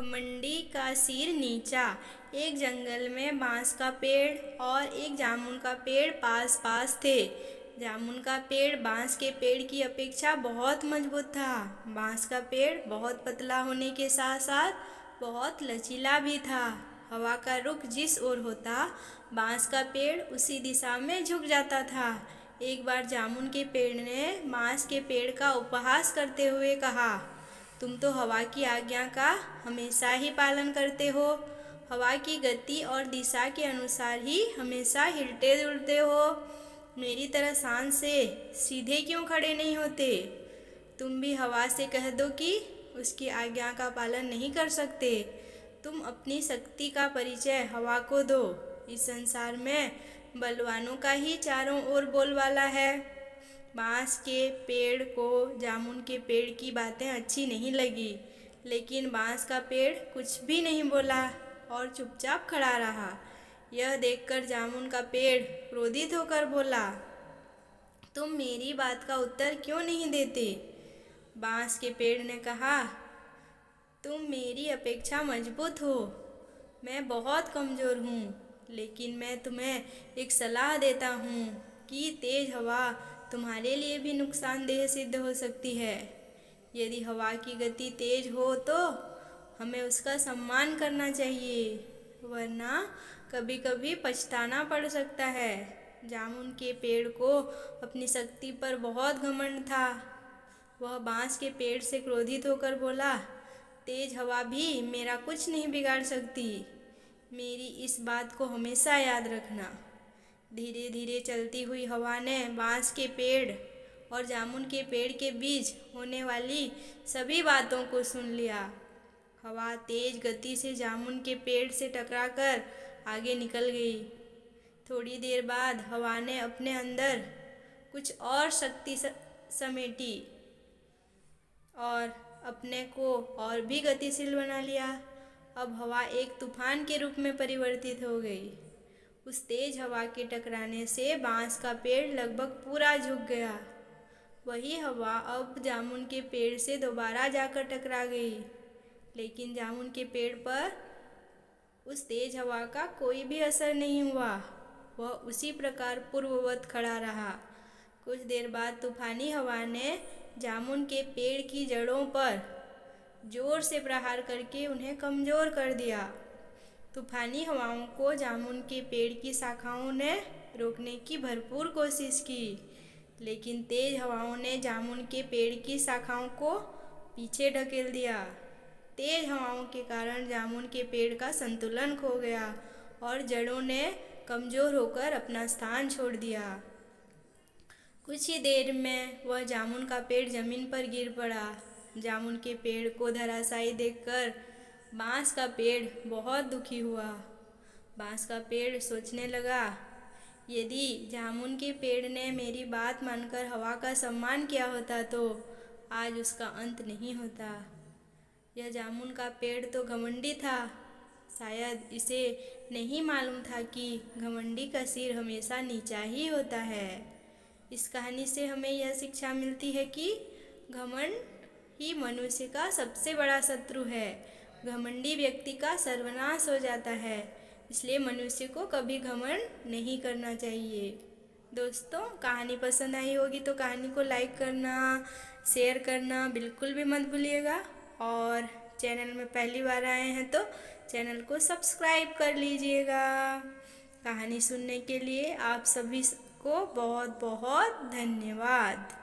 घमंडी का सिर नीचा। एक जंगल में बांस का पेड़ और एक जामुन का पेड़ पास पास थे। जामुन का पेड़ बांस के पेड़ की अपेक्षा बहुत मजबूत था। बांस का पेड़ बहुत पतला होने के साथ साथ बहुत लचीला भी था। हवा का रुख जिस ओर होता, बांस का पेड़ उसी दिशा में झुक जाता था। एक बार जामुन के पेड़ ने बांस के पेड़ का उपहास करते हुए कहा, तुम तो हवा की आज्ञा का हमेशा ही पालन करते हो। हवा की गति और दिशा के अनुसार ही हमेशा हिलते डुलते हो। मेरी तरह शान से सीधे क्यों खड़े नहीं होते? तुम भी हवा से कह दो कि उसकी आज्ञा का पालन नहीं कर सकते। तुम अपनी शक्ति का परिचय हवा को दो। इस संसार में बलवानों का ही चारों ओर बोलबाला है। बांस के पेड़ को जामुन के पेड़ की बातें अच्छी नहीं लगी, लेकिन बांस का पेड़ कुछ भी नहीं बोला और चुपचाप खड़ा रहा। यह देखकर जामुन का पेड़ क्रोधित होकर बोला, तुम मेरी बात का उत्तर क्यों नहीं देते? बांस के पेड़ ने कहा, तुम मेरी अपेक्षा मजबूत हो, मैं बहुत कमज़ोर हूँ, लेकिन मैं तुम्हें एक सलाह देता हूँ कि तेज़ हवा तुम्हारे लिए भी नुकसानदेह सिद्ध हो सकती है। यदि हवा की गति तेज हो तो हमें उसका सम्मान करना चाहिए, वरना कभी कभी पछताना पड़ सकता है। जामुन के पेड़ को अपनी शक्ति पर बहुत घमंड था। वह बांस के पेड़ से क्रोधित होकर बोला, तेज हवा भी मेरा कुछ नहीं बिगाड़ सकती। मेरी इस बात को हमेशा याद रखना। धीरे धीरे चलती हुई हवा ने बांस के पेड़ और जामुन के पेड़ के बीच होने वाली सभी बातों को सुन लिया। हवा तेज गति से जामुन के पेड़ से टकराकर आगे निकल गई। थोड़ी देर बाद हवा ने अपने अंदर कुछ और शक्ति समेटी और अपने को और भी गतिशील बना लिया। अब हवा एक तूफान के रूप में परिवर्तित हो गई। उस तेज हवा के टकराने से बांस का पेड़ लगभग पूरा झुक गया। वही हवा अब जामुन के पेड़ से दोबारा जाकर टकरा गई, लेकिन जामुन के पेड़ पर उस तेज हवा का कोई भी असर नहीं हुआ। वह उसी प्रकार पूर्ववत खड़ा रहा। कुछ देर बाद तूफानी हवा ने जामुन के पेड़ की जड़ों पर जोर से प्रहार करके उन्हें कमज़ोर कर दिया। तूफानी हवाओं को जामुन के पेड़ की शाखाओं ने रोकने की भरपूर कोशिश की, लेकिन तेज हवाओं ने जामुन के पेड़ की शाखाओं को पीछे ढकेल दिया। तेज हवाओं के कारण जामुन के पेड़ का संतुलन खो गया और जड़ों ने कमज़ोर होकर अपना स्थान छोड़ दिया। कुछ ही देर में वह जामुन का पेड़ जमीन पर गिर पड़ा। जामुन के पेड़ को धराशायी देखकर बांस का पेड़ बहुत दुखी हुआ। बांस का पेड़ सोचने लगा, यदि जामुन के पेड़ ने मेरी बात मानकर हवा का सम्मान किया होता तो आज उसका अंत नहीं होता। यह जामुन का पेड़ तो घमंडी था। शायद इसे नहीं मालूम था कि घमंडी का सिर हमेशा नीचा ही होता है। इस कहानी से हमें यह शिक्षा मिलती है कि घमंड ही मनुष्य का सबसे बड़ा शत्रु है। घमंडी व्यक्ति का सर्वनाश हो जाता है, इसलिए मनुष्य को कभी घमंड नहीं करना चाहिए। दोस्तों, कहानी पसंद आई होगी तो कहानी को लाइक करना, शेयर करना बिल्कुल भी मत भूलिएगा। और चैनल में पहली बार आए हैं तो चैनल को सब्सक्राइब कर लीजिएगा। कहानी सुनने के लिए आप सभी को बहुत बहुत धन्यवाद।